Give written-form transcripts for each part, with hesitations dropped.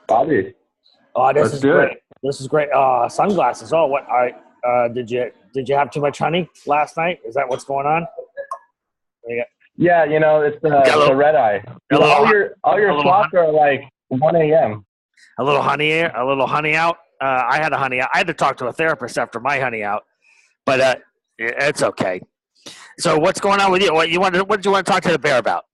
Bobby, Oh, this let's is do great. it. This is great. Sunglasses. Oh, what? Did you have too much honey last night? Is that what's going on? Yeah. Yeah, it's Got the red eye. a little, All your slots are like 1 a.m. a little honey here, a little honey out. I had a honey out. I had to talk to a therapist after my honey out, but it's okay. So what's going on with you? What did you want to talk to the bear about?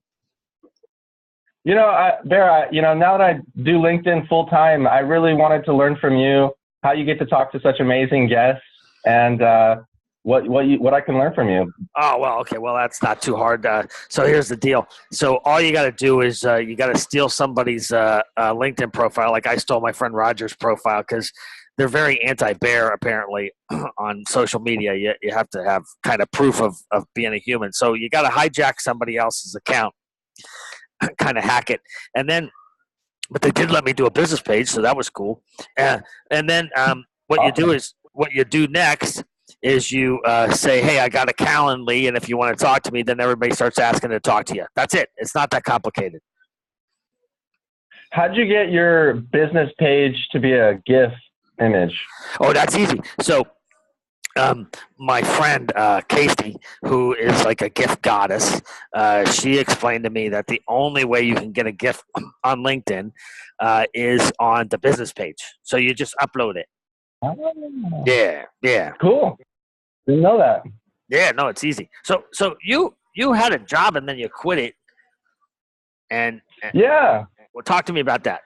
Bear, now that I do LinkedIn full time, I really wanted to learn from you how you get to talk to such amazing guests and what I can learn from you. Oh, well, okay. Well, that's not too hard. So here's the deal. So all you got to do is you got to steal somebody's LinkedIn profile. Like I stole my friend Roger's profile because they're very anti-bear, apparently, on social media. You have to have kind of proof of being a human. So you got to hijack somebody else's account, kind of hack it. And then, but they did let me do a business page, so that was cool. And then what you do next is you say, hey, I got a Calendly, and if you want to talk to me, then everybody starts asking to talk to you. That's it. It's not that complicated. How'd you get your business page to be a GIF image? Oh, that's easy. So my friend Casey, who is like a GIF goddess, she explained to me that the only way you can get a GIF on LinkedIn is on the business page. So you just upload it. Oh, Yeah. cool. Didn't know that. Yeah, no, it's easy. So you had a job and then you quit it, and Yeah. well, talk to me about that.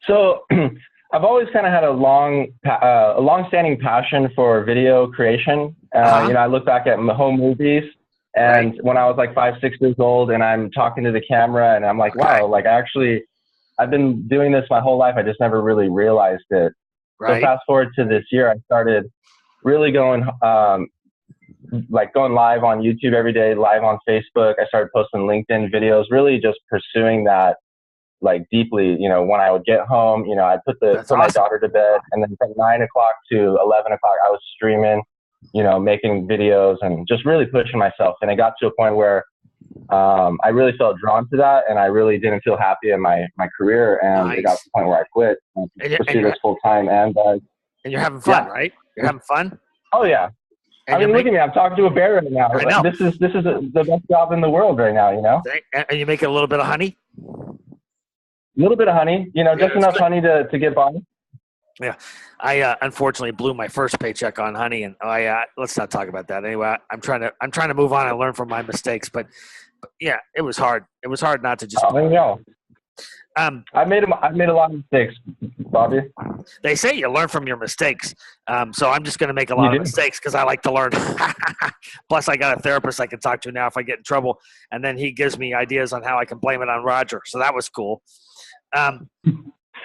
So I've always kind of had a long-standing passion for video creation. I look back at my home movies, and when I was like 5, 6 years old, and I'm talking to the camera, and I'm like, wow, like I've been doing this my whole life. I just never really realized it. Right. So fast forward to this year, I started really going live on YouTube every day, live on Facebook. I started posting LinkedIn videos, really just pursuing that like deeply. When I would get home, I'd put my daughter to bed, and then from 9 o'clock to 11 o'clock, I was streaming, making videos and just really pushing myself. And it got to a point where I really felt drawn to that, and I really didn't feel happy in my career, and It got to the point where I quit and pursued this full time. And you're having fun, right? You're having fun. Oh yeah. And look at me. I'm talking to a bear right now. I know. This is the best job in the world right now. And you making a little bit of honey. A little bit of honey. Just enough honey to get by. Yeah, I unfortunately blew my first paycheck on honey, and let's not talk about that. Anyway, I'm trying to move on and learn from my mistakes, but yeah, it was hard. It was hard not to just. I know. I've made a lot of mistakes, Bobby. They say you learn from your mistakes, so I'm just going to make a lot of mistakes because I like to learn. Plus, I got a therapist I can talk to now if I get in trouble, and then he gives me ideas on how I can blame it on Roger. So that was cool.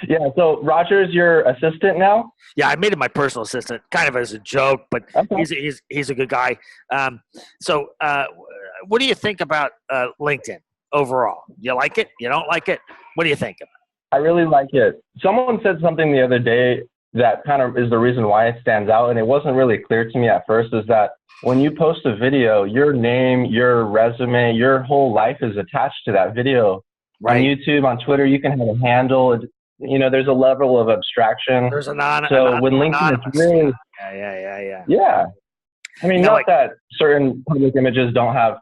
Yeah, so Roger's your assistant now? Yeah, I made him my personal assistant, kind of as a joke, but okay. He's a good guy. So what do you think about LinkedIn overall? You like it? You don't like it? What do you think? I really like it. Someone said something the other day that kind of is the reason why it stands out, and it wasn't really clear to me at first, is that when you post a video, your name, your resume, your whole life is attached to that video. Right. On YouTube, on Twitter, you can have a handle. There's a level of abstraction. There's when LinkedIn is really, yeah. I mean, not that certain public images don't have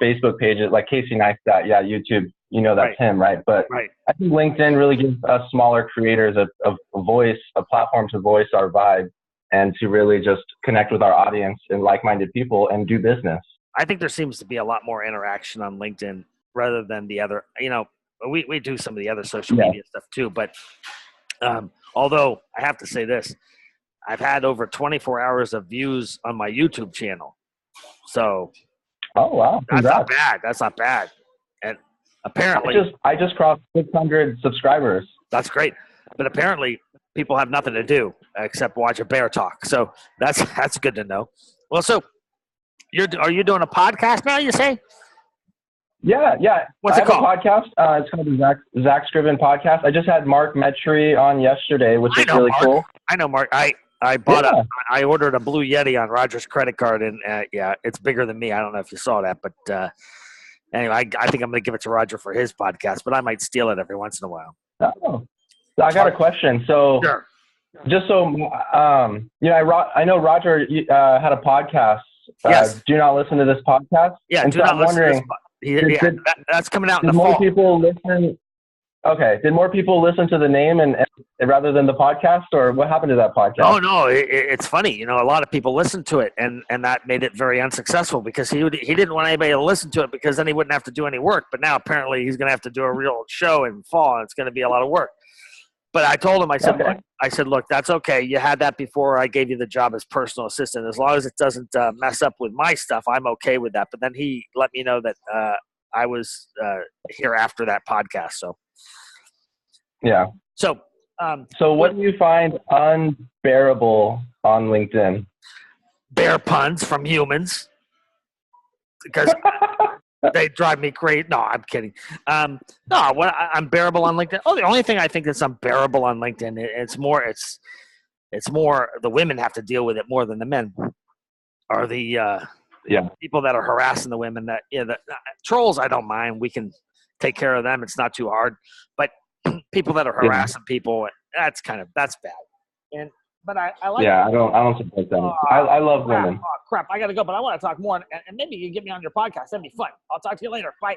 Facebook pages, like Casey Neistat. Yeah, YouTube, that's him, right? But I think LinkedIn really gives us smaller creators a voice, a platform to voice our vibe, and to really just connect with our audience and like-minded people and do business. I think there seems to be a lot more interaction on LinkedIn rather than the other. We do some of the other social media stuff too, but although I have to say this, I've had over 24 hours of views on my YouTube channel. So, oh wow, that's not bad. And apparently, I just crossed 600 subscribers. That's great, but apparently, people have nothing to do except watch a bear talk. So that's good to know. Well, so are you doing a podcast now? You say? Yeah. What's it called? I have a podcast. It's called the Zack Scriven podcast. I just had Mark Metry on yesterday, which is really cool. I know Mark. I bought I ordered a Blue Yeti on Roger's credit card, and it's bigger than me. I don't know if you saw that, but Anyway, I think I'm going to give it to Roger for his podcast, but I might steal it every once in a while. Oh. So I got a question. So sure. Just so, I know Roger had a podcast. Yes. Do not listen to this podcast. Yeah, and do so not I'm listen wondering, to this. That's coming out in the more fall. People listen? Okay. Did more people listen to the name and rather than the podcast, or what happened to that podcast? Oh no, it's funny. A lot of people listened to it, and that made it very unsuccessful because he didn't want anybody to listen to it because then he wouldn't have to do any work. But now apparently he's going to have to do a real show in fall, and it's going to be a lot of work. But I told him, I said, look, that's okay. You had that before I gave you the job as personal assistant. As long as it doesn't mess up with my stuff, I'm okay with that. But then he let me know that I was here after that podcast. So, yeah. So what do you find unbearable on LinkedIn? Bear puns from humans. Because they drive me crazy. No, I'm kidding. No, what unbearable on LinkedIn? Oh, the only thing I think that's unbearable on LinkedIn, it's more the women have to deal with it more than the men. Are the people that are harassing the women that the trolls? I don't mind. We can take care of them. It's not too hard. But people that are harassing people, that's bad. But I like. Yeah, I don't support that. I love women. Oh crap! I gotta go, but I want to talk more, and maybe you can get me on your podcast. That'd be fun. I'll talk to you later. Bye.